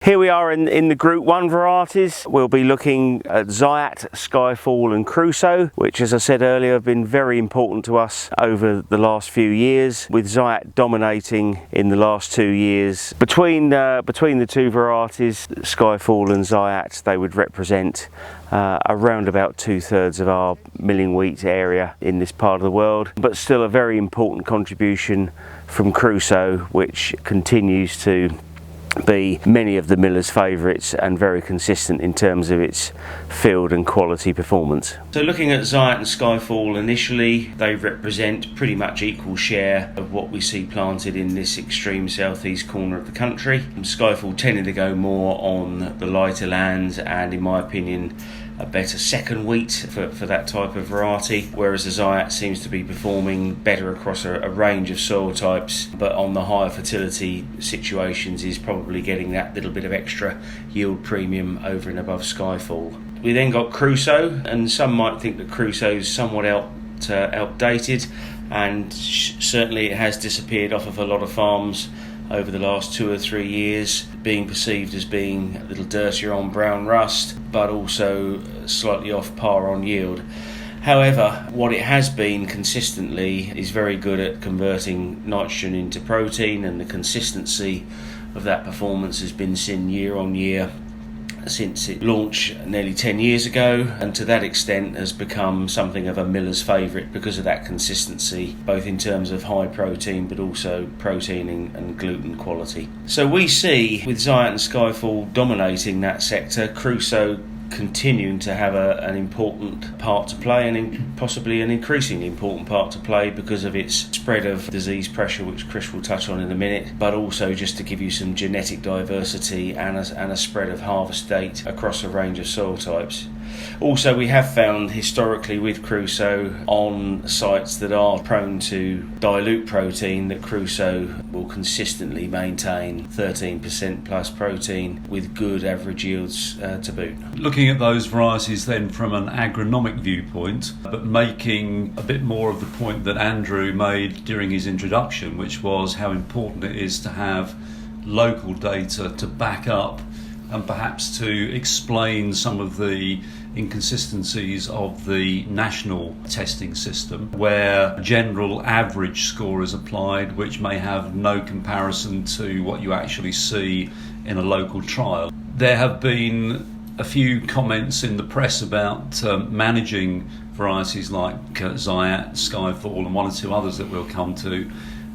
Here we are in the Group 1 varieties. We'll be looking at Zayat, Skyfall and Crusoe, which, as I said earlier, have been very important to us over the last few years, with Zayat dominating in the last 2 years. Between the two varieties, Skyfall and Zayat, they would represent around about 2/3 of our milling wheat area in this part of the world, but still a very important contribution from Crusoe, which continues to be many of the millers' favourites and very consistent in terms of its field and quality performance. So looking at Zayat and Skyfall initially, they represent pretty much equal share of what we see planted in this extreme southeast corner of the country. Skyfall tended to go more on the lighter lands and, in my opinion, a better second wheat for that type of variety, whereas the Zayat seems to be performing better across a range of soil types, but on the higher fertility situations is probably getting that little bit of extra yield premium over and above Skyfall. We then got Crusoe, and some might think that Crusoe's somewhat outdated, and certainly it has disappeared off of a lot of farms over the last 2 or 3 years, being perceived as being a little dirtier on brown rust, but also slightly off par on yield. However, what it has been consistently is very good at converting nitrogen into protein, and the consistency of that performance has been seen year on year since it launched nearly 10 years ago, and to that extent has become something of a miller's favourite because of that consistency, both in terms of high protein but also protein and gluten quality. So we see, with Zayat and Skyfall dominating that sector, Crusoe continuing to have an important part to play, and possibly an increasingly important part to play because of its spread of disease pressure, which Chris will touch on in a minute, but also just to give you some genetic diversity and a spread of harvest date across a range of soil types. Also, we have found historically with Crusoe on sites that are prone to dilute protein that Crusoe will consistently maintain 13% plus protein with good average yields to boot. Looking at those varieties then from an agronomic viewpoint, but making a bit more of the point that Andrew made during his introduction, which was how important it is to have local data to back up and perhaps to explain some of the inconsistencies of the national testing system, where a general average score is applied which may have no comparison to what you actually see in a local trial. There have been a few comments in the press about managing varieties like Zayat, Skyfall and 1 or 2 others that we'll come to,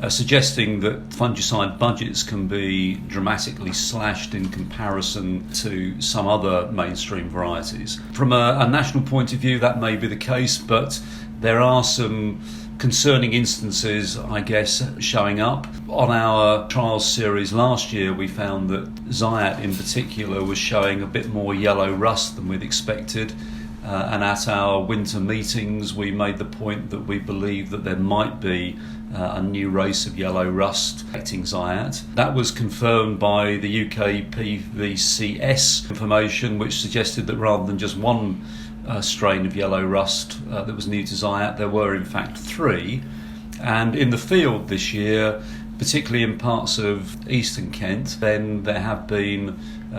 suggesting that fungicide budgets can be dramatically slashed in comparison to some other mainstream varieties. From a national point of view, that may be the case, but there are some concerning instances, I guess, showing up. On our trials series last year, we found that Zayat in particular was showing a bit more yellow rust than we'd expected. And at our winter meetings, we made the point that we believed that there might be a new race of yellow rust affecting Zayat. That was confirmed by the UK PVCS information, which suggested that rather than just one strain of yellow rust that was new to Zayat, there were in fact 3. And in the field this year, particularly in parts of eastern Kent, then there have been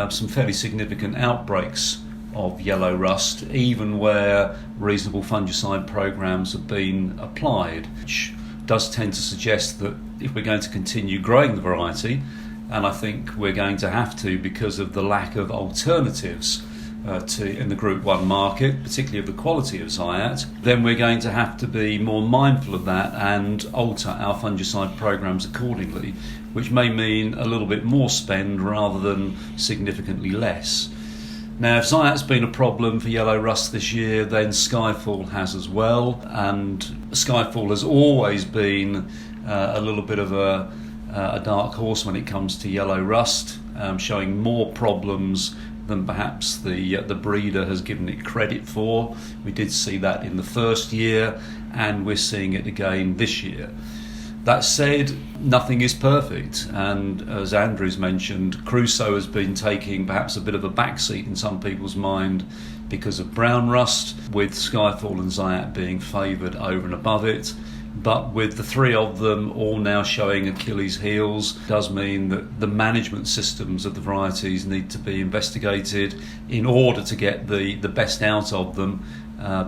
some fairly significant outbreaks of yellow rust, even where reasonable fungicide programs have been applied, which does tend to suggest that if we're going to continue growing the variety, and I think we're going to have to because of the lack of alternatives in the Group 1 market, particularly of the quality of Zayat, then we're going to have to be more mindful of that and alter our fungicide programs accordingly, which may mean a little bit more spend rather than significantly less. Now, if Zayat's been a problem for yellow rust this year, then Skyfall has as well, and Skyfall has always been a little bit of a dark horse when it comes to yellow rust, showing more problems than perhaps the breeder has given it credit for. We did see that in the first year, and we're seeing it again this year. That said, nothing is perfect, and as Andrew's mentioned, Crusoe has been taking perhaps a bit of a backseat in some people's mind because of brown rust, with Skyfall and Zayat being favoured over and above it. But with the three of them all now showing Achilles' heels, does mean that the management systems of the varieties need to be investigated in order to get the best out of them,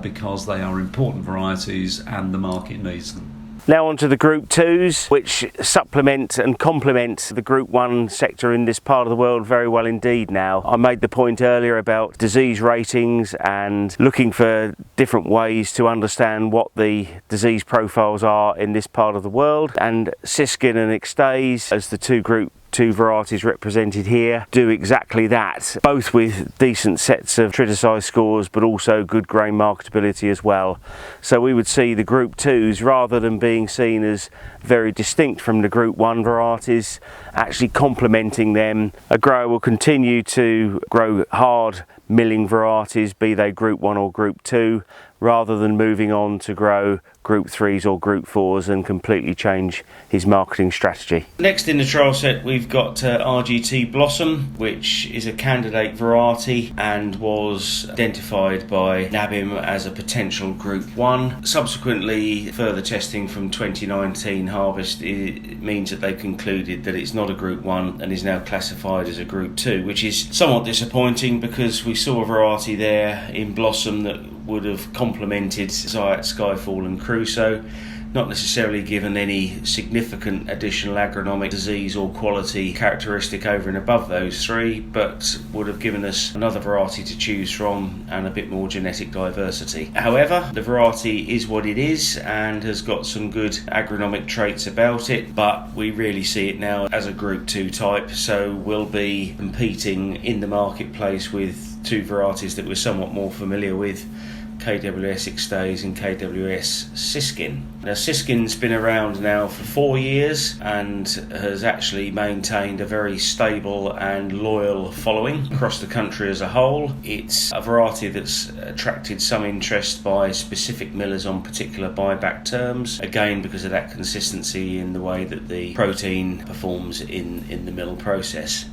because they are important varieties and the market needs them. Now on to the Group 2s, which supplement and complement the Group 1 sector in this part of the world very well indeed now. I made the point earlier about disease ratings and looking for different ways to understand what the disease profiles are in this part of the world, and Siskin and Ixtase, as the two Group 2 varieties represented here, do exactly that, both with decent sets of triticide scores but also good grain marketability as well. So we would see the Group 2s, rather than being seen as very distinct from the Group 1 varieties, actually complementing them. A grower will continue to grow hard milling varieties, be they Group 1 or Group 2, rather than moving on to grow Group 3s or Group 4s and completely change his marketing strategy. Next in the trial set we've got RGT Blossom, which is a candidate variety and was identified by NABIM as a potential Group 1. Subsequently, further testing from 2019 harvest, it means that they concluded that it's not a Group 1 and is now classified as a Group 2, which is somewhat disappointing because we saw a variety there in Blossom that would have complemented Zayat, Skyfall and Crusoe, not necessarily given any significant additional agronomic disease or quality characteristic over and above those three, but would have given us another variety to choose from and a bit more genetic diversity. However, the variety is what it is and has got some good agronomic traits about it, but we really see it now as a Group 2 type, so we'll be competing in the marketplace with two varieties that we're somewhat more familiar with, KWS Ixtase and KWS Siskin. Now Siskin's been around now for 4 years and has actually maintained a very stable and loyal following across the country as a whole. It's a variety that's attracted some interest by specific millers on particular buyback terms, again because of that consistency in the way that the protein performs in the mill process.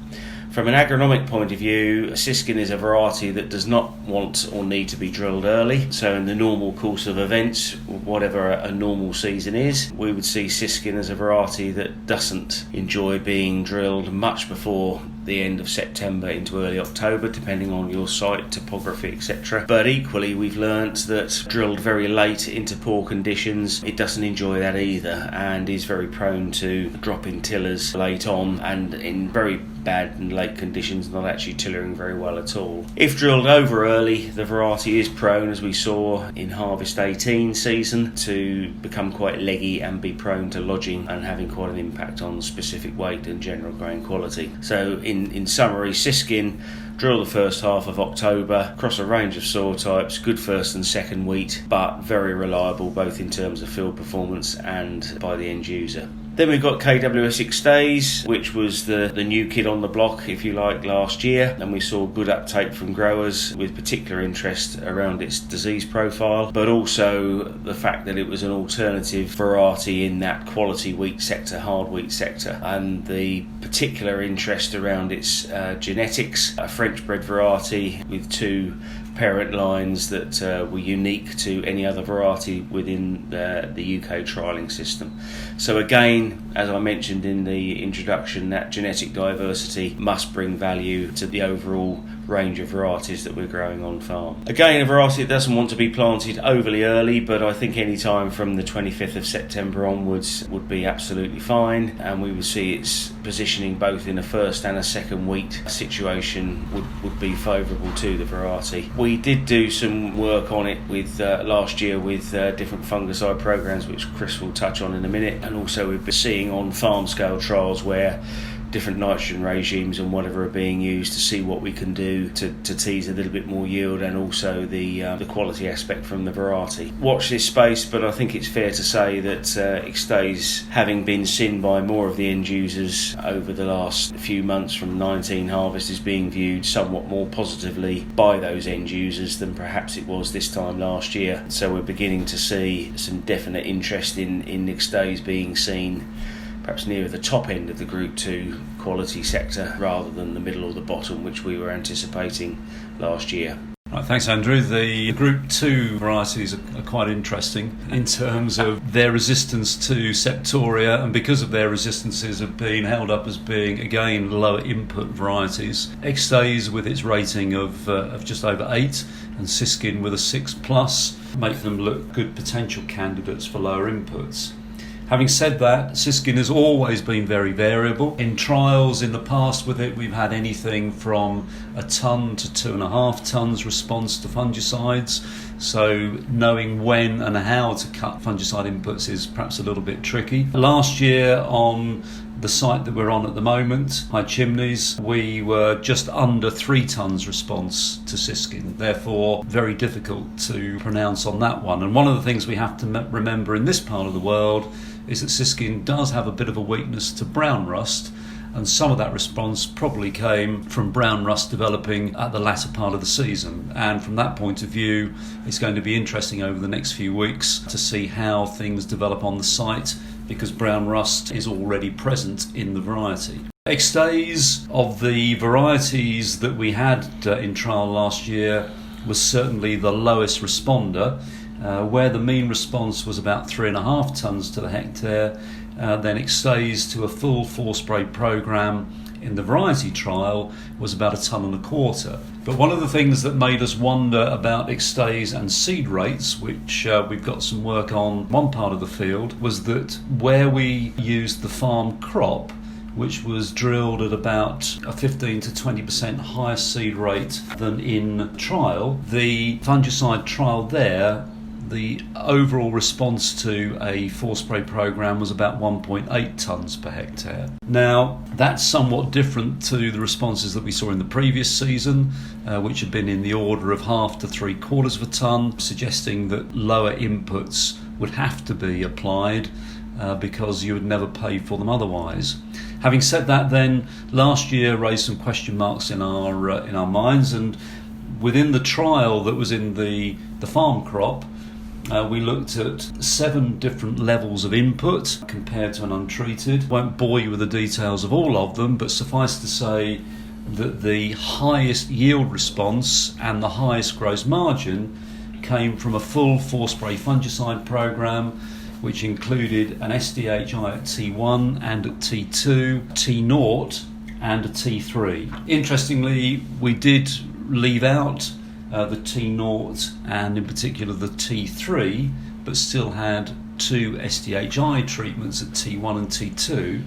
From an agronomic point of view, Siskin is a variety that does not want or need to be drilled early. So in the normal course of events, whatever a normal season is, we would see Siskin as a variety that doesn't enjoy being drilled much before the end of September into early October, depending on your site, topography, etc. But equally, we've learnt that drilled very late into poor conditions, it doesn't enjoy that either and is very prone to dropping tillers late on and in very bad and late conditions, not actually tillering very well at all. If drilled over early, the variety is prone, as we saw in Harvest 18 season, to become quite leggy and be prone to lodging and having quite an impact on specific weight and general grain quality. So in summary, Siskin, drill the first half of October, across a range of soil types, good first and second wheat, but very reliable both in terms of field performance and by the end user. Then we've got KWS Ixtase, which was the new kid on the block, if you like, last year, and we saw good uptake from growers with particular interest around its disease profile, but also the fact that it was an alternative variety in that quality wheat sector, hard wheat sector, and the particular interest around its genetics, a French bred variety with two parent lines that were unique to any other variety within the UK trialling system. So again, as I mentioned in the introduction, that genetic diversity must bring value to the overall range of varieties that we're growing on farm. Again, a variety that doesn't want to be planted overly early, but I think any time from the 25th of September onwards would be absolutely fine, and we would see its positioning both in a first and a second wheat situation would be favourable to the variety. We did do some work on it with last year with different fungicide programs, which Chris will touch on in a minute, and also we've been seeing on farm scale trials where different nitrogen regimes and whatever are being used to see what we can do to tease a little bit more yield and also the quality aspect from the variety. Watch this space, but I think it's fair to say that Ixtase, having been seen by more of the end users over the last few months from 19 harvest, is being viewed somewhat more positively by those end users than perhaps it was this time last year. So we're beginning to see some definite interest in Ixtase being seen perhaps near the top end of the Group 2 quality sector rather than the middle or the bottom, which we were anticipating last year. Right, thanks, Andrew. The Group 2 varieties are quite interesting in terms of their resistance to septoria, and because of their resistances have been held up as being, again, lower input varieties. Extaze with its rating of just over 8 and Siskin with a 6+, make them look good potential candidates for lower inputs. Having said that, Siskin has always been very variable. In trials in the past with it, we've had anything from a tonne to 2.5 tonnes response to fungicides. So knowing when and how to cut fungicide inputs is perhaps a little bit tricky. Last year on the site that we're on at the moment, High Chimneys, we were just under 3 tonnes response to Siskin, therefore very difficult to pronounce on that one. And one of the things we have to remember in this part of the world is that Siskin does have a bit of a weakness to brown rust, and some of that response probably came from brown rust developing at the latter part of the season. And from that point of view, it's going to be interesting over the next few weeks to see how things develop on the site, because brown rust is already present in the variety. Extaze, of the varieties that we had in trial last year, was certainly the lowest responder. Where the mean response was about 3.5 tonnes to the hectare, then Extaze to a full 4-spray programme in the variety trial was about 1.25 tonnes. But one of the things that made us wonder about Extaze and seed rates, which we've got some work on one part of the field, was that where we used the farm crop, which was drilled at about a 15 to 20% higher seed rate than in trial, the fungicide trial there, the overall response to a 4-spray programme was about 1.8 tonnes per hectare. Now, that's somewhat different to the responses that we saw in the previous season, which had been in the order of 1/2 to 3/4 of a tonne, suggesting that lower inputs would have to be applied because you would never pay for them otherwise. Having said that, then, last year raised some question marks in our minds, and within the trial that was in the farm crop, we looked at 7 different levels of input compared to an untreated. Won't bore you with the details of all of them, but suffice to say that the highest yield response and the highest gross margin came from a full 4-spray fungicide programme, which included an SDHI at T1 and at T2, T0 and a T3. Interestingly, we did leave out the T0 and in particular the T3, but still had 2 SDHI treatments at T1 and T2.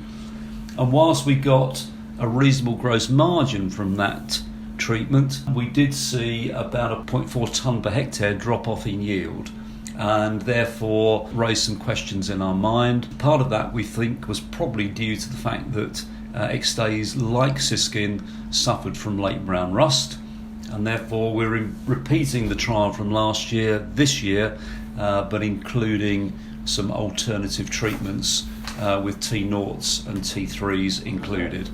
And whilst we got a reasonable gross margin from that treatment, we did see about a 0.4 tonne per hectare drop off in yield, and therefore raised some questions in our mind. Part of that we think was probably due to the fact that Extaze, like Siskin, suffered from late brown rust, and therefore we're repeating the trial from last year this year, but including some alternative treatments with T0s and T3s included.